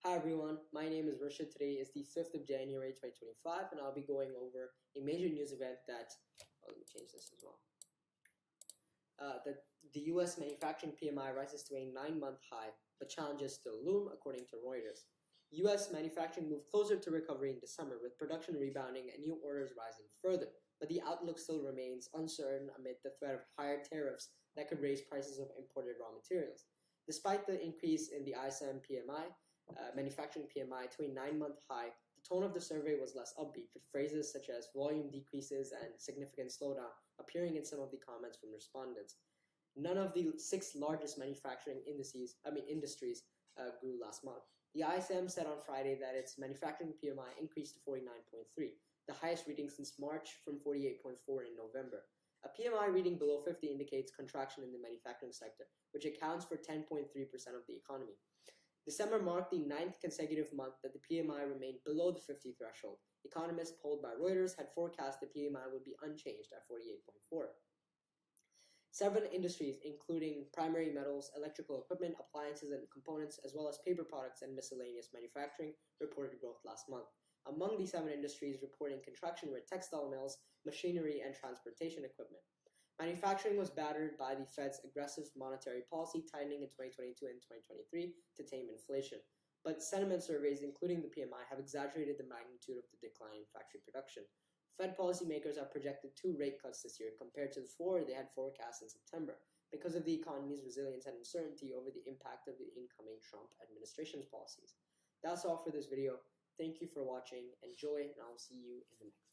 Hi everyone, my name is Rashid. Today is the 5th of January 2025 and I'll be going over a major news event that, let me change this as well, that the US manufacturing PMI rises to a 9-month high, but challenges still loom, according to Reuters. US manufacturing moved closer to recovery in December, with production rebounding and new orders rising further, but the outlook still remains uncertain amid the threat of higher tariffs that could raise prices of imported raw materials. Despite the increase in the ISM PMI, manufacturing PMI to a 9-month high, the tone of the survey was less upbeat, with phrases such as volume decreases and significant slowdown appearing in some of the comments from respondents. None of the 6 largest manufacturing industries grew last month. The ISM said on Friday that its manufacturing PMI increased to 49.3, the highest reading since March from 48.4 in November. A PMI reading below 50 indicates contraction in the manufacturing sector, which accounts for 10.3% of the economy. December marked the 9th consecutive month that the PMI remained below the 50 threshold. Economists polled by Reuters had forecast the PMI would be unchanged at 48.4. Several industries, including primary metals, electrical equipment, appliances and components, as well as paper products and miscellaneous manufacturing, reported growth last month. Among the 7 industries reporting contraction were textile mills, machinery, and transportation equipment. Manufacturing was battered by the Fed's aggressive monetary policy tightening in 2022 and 2023 to tame inflation. But sentiment surveys, including the PMI, have exaggerated the magnitude of the decline in factory production. Fed policymakers have projected 2 rate cuts this year compared to the 4 they had forecast in September because of the economy's resilience and uncertainty over the impact of the incoming Trump administration's policies. That's all for this video. Thank you for watching. Enjoy, and I'll see you in the next.